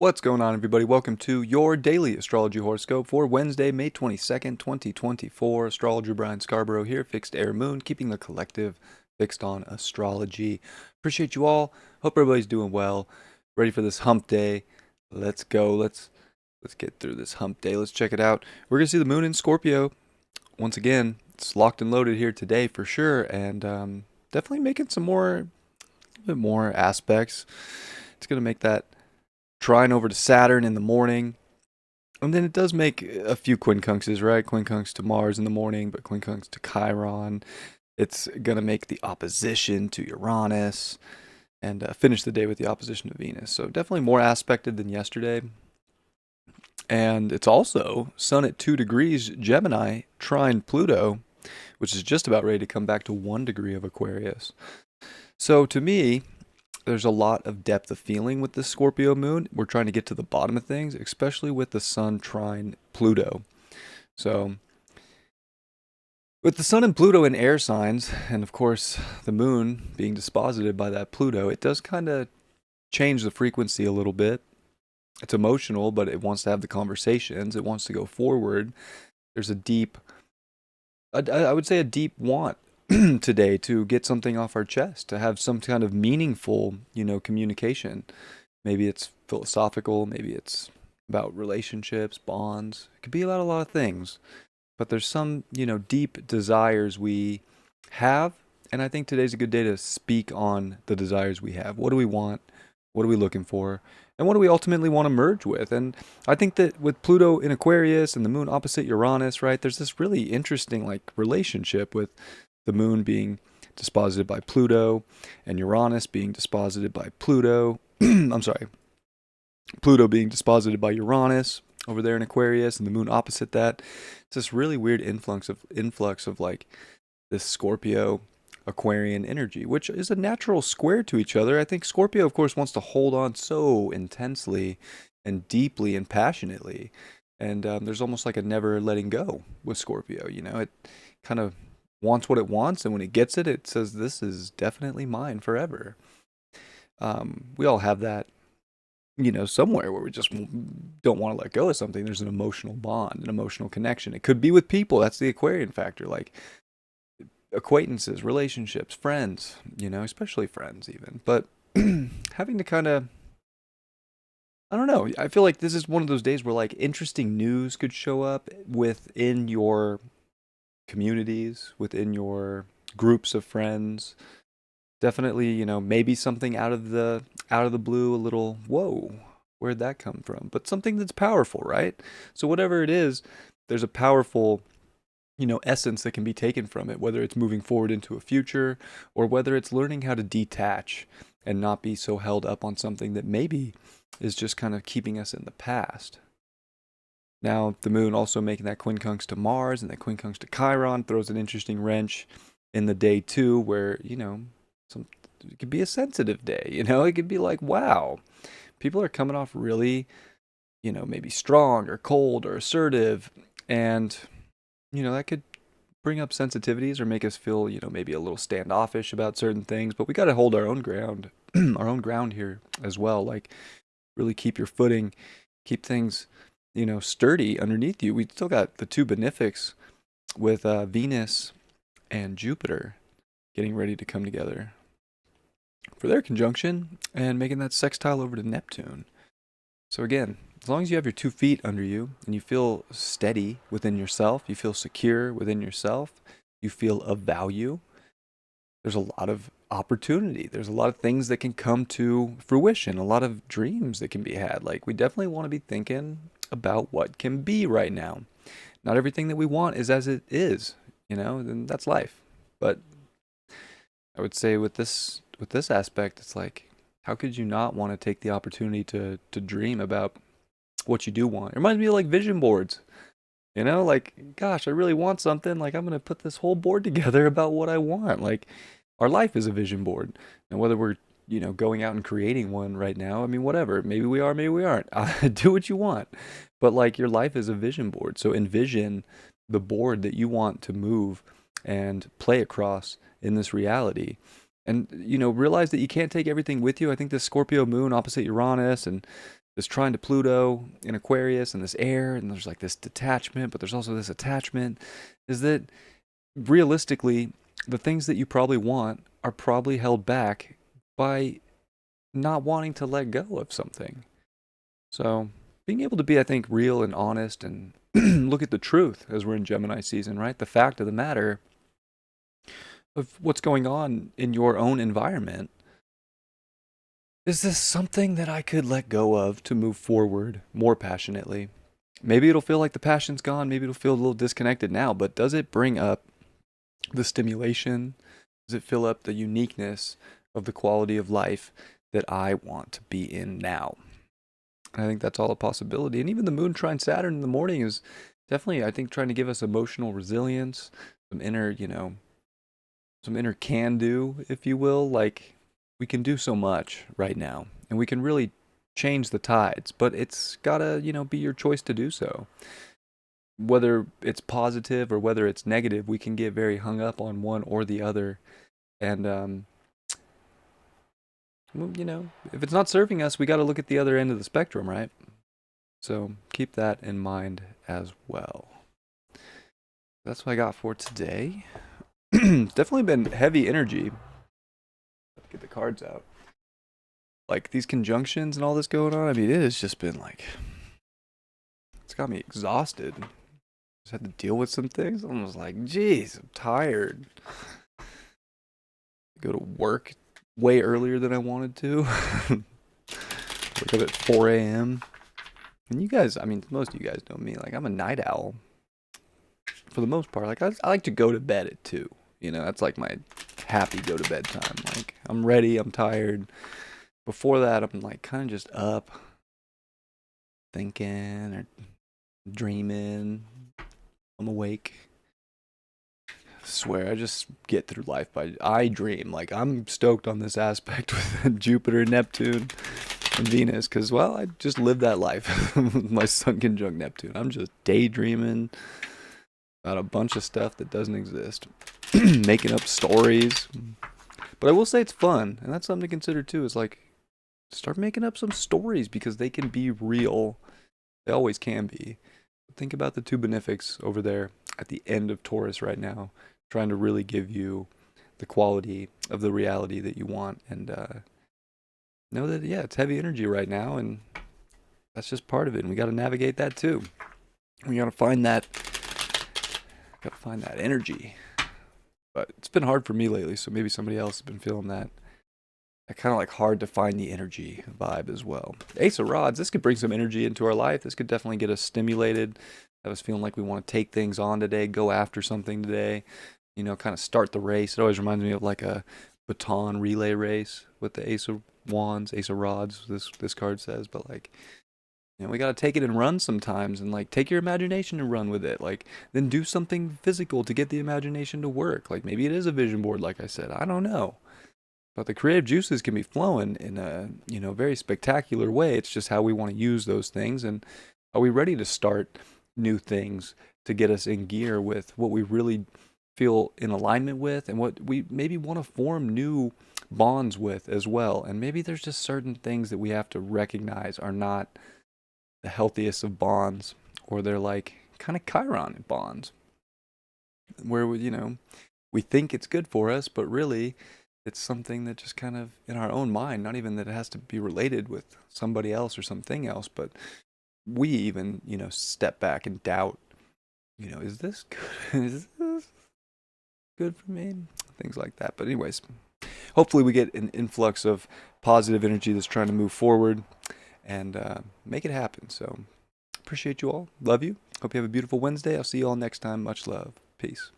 What's going on, everybody? Welcome to your daily astrology horoscope for Wednesday, May 22nd, 2024. Astrologer Brian Scarborough here, Fixed Air Moon, keeping the collective fixed on astrology. Appreciate you all. Hope everybody's doing well. Ready for this hump day. Let's go. Let's get through this hump day. Let's check it out. We're going to see the moon in Scorpio. Once again, it's locked and loaded here today for sure, and definitely making some a bit more aspects. It's going to make that trine over to Saturn in the morning. And then it does make a few quincunxes, right? Quincunx to Mars in the morning, but quincunx to Chiron. It's going to make the opposition to Uranus and finish the day with the opposition to Venus. So definitely more aspected than yesterday. And it's also Sun at 2 degrees Gemini, trine Pluto, which is just about ready to come back to 1 degree of Aquarius. So to me, there's a lot of depth of feeling with this Scorpio moon. We're trying to get to the bottom of things, especially with the Sun trine Pluto. So, with the Sun and Pluto in air signs, and of course the moon being disposited by that Pluto, it does kind of change the frequency a little bit. It's emotional, but it wants to have the conversations. It wants to go forward. There's a deep, I would say, a deep want today to get something off our chest, to have some kind of meaningful, communication. Maybe it's philosophical, maybe it's about relationships, bonds. It could be about a lot of things. But there's some, deep desires we have, and I think today's a good day to speak on the desires we have. What do we want? What are we looking for? And what do we ultimately want to merge with? And I think that with Pluto in Aquarius and the moon opposite Uranus, right, there's this really interesting relationship with the moon being disposited by Pluto and Uranus being disposited by Pluto. I'm sorry. Pluto being disposited by Uranus over there in Aquarius and the moon opposite that. It's this really weird influx of this Scorpio Aquarian energy, which is a natural square to each other. I think Scorpio, of course, wants to hold on so intensely and deeply and passionately. And there's almost like a never letting go with Scorpio. It kind of wants what it wants, and when it gets it, it says, "This is definitely mine forever." We all have that, somewhere where we just don't want to let go of something. There's an emotional bond, an emotional connection. It could be with people. That's the Aquarian factor, like acquaintances, relationships, friends, especially friends even. But having to kind of, I don't know. I feel like this is one of those days where interesting news could show up within your communities, within your groups of friends. Definitely, maybe something out of the blue, a little, whoa, where'd that come from? But something that's powerful, right? So whatever it is, there's a powerful, essence that can be taken from it, whether it's moving forward into a future or whether it's learning how to detach and not be so held up on something that maybe is just kind of keeping us in the past. Now, the moon also making that quincunx to Mars and that quincunx to Chiron throws an interesting wrench in the day too, where, it could be a sensitive day, it could be like, wow, people are coming off really, maybe strong or cold or assertive, and, that could bring up sensitivities or make us feel, maybe a little standoffish about certain things, but we got to hold our own ground, our own ground here as well, really keep your footing, keep things sturdy underneath you. We still got the two benefics with Venus and Jupiter getting ready to come together for their conjunction and making that sextile over to Neptune. So again, as long as you have your 2 feet under you and you feel steady within yourself, you feel secure within yourself, you feel of value, there's a lot of opportunity. There's a lot of things that can come to fruition, a lot of dreams that can be had. We definitely want to be thinking about what can be right now. Not everything that we want is as it is, and that's life. But I would say with this aspect, it's how could you not want to take the opportunity to dream about what you do want? It reminds me of vision boards. Gosh, I really want something. I'm going to put this whole board together about what I want. Our life is a vision board. And whether we're, going out and creating one right now, I mean, whatever. Maybe we are, maybe we aren't. Do what you want. But your life is a vision board. So envision the board that you want to move and play across in this reality. And, realize that you can't take everything with you. I think the Scorpio moon opposite Uranus and this trine to Pluto in Aquarius and this air, and there's like this detachment, but there's also this attachment, is that realistically, the things that you probably want are probably held back by not wanting to let go of something. So being able to be, I think, real and honest and look at the truth as we're in Gemini season, right? The fact of the matter of what's going on in your own environment. Is this something that I could let go of to move forward more passionately? Maybe it'll feel like the passion's gone. Maybe it'll feel a little disconnected now, but does it bring up the stimulation? Does it fill up the uniqueness of the quality of life that I want to be in now? I think that's all a possibility. And even the moon trine Saturn in the morning is definitely, I think, trying to give us emotional resilience, some inner, some inner can do, if you will. Like, we can do so much right now, and we can really change the tides, but it's gotta, be your choice to do so. Whether it's positive or whether it's negative, we can get very hung up on one or the other. And, if it's not serving us, we got to look at the other end of the spectrum, right? So keep that in mind as well. That's what I got for today. It's definitely been heavy energy. Get the cards out. Like these conjunctions and all this going on. I mean, it has just been like, it's got me exhausted. Just had to deal with some things. I was like, geez, I'm tired. Go to work way earlier than I wanted to. Wake up at 4 a.m. And you guys, I mean, most of you guys know me. Like, I'm a night owl for the most part. Like, I like to go to bed at 2. That's like my happy go to bed time. Like, I'm ready, I'm tired. Before that, I'm like kind of just up, thinking or dreaming. I'm awake. I swear, I just get through life I dream. Like, I'm stoked on this aspect with Jupiter, Neptune, and Venus, because, well, I just live that life with my sun conjunct Neptune. I'm just daydreaming about a bunch of stuff that doesn't exist, making up stories. But I will say it's fun, and that's something to consider too, is like, start making up some stories because they can be real. They always can be. Think about the two benefics over there at the end of Taurus right now, trying to really give you the quality of the reality that you want, and know that, yeah, it's heavy energy right now, and that's just part of it, and we got to navigate that too. We got to find that energy. But it's been hard for me lately, so maybe somebody else has been feeling that. Kind of like hard to find the energy vibe as well. Ace of Rods, this could bring some energy into our life. This could definitely get us stimulated. Have us feeling like we want to take things on today, go after something today, kind of start the race. It always reminds me of like a baton relay race with the Ace of Wands, Ace of Rods, this card says. But like, we got to take it and run sometimes, and like take your imagination and run with it. Like, then do something physical to get the imagination to work. Like, maybe it is a vision board, like I said. I don't know. But the creative juices can be flowing in a, very spectacular way. It's just how we want to use those things, and are we ready to start new things to get us in gear with what we really feel in alignment with, and what we maybe want to form new bonds with as well. And maybe there's just certain things that we have to recognize are not the healthiest of bonds, or they're like kind of Chiron bonds, where we think it's good for us, but really it's something that just kind of in our own mind, not even that it has to be related with somebody else or something else, but we even, step back and doubt, is this good? Is this good for me? Things like that. But anyways, hopefully we get an influx of positive energy that's trying to move forward and make it happen. So appreciate you all. Love you. Hope you have a beautiful Wednesday. I'll see you all next time. Much love. Peace.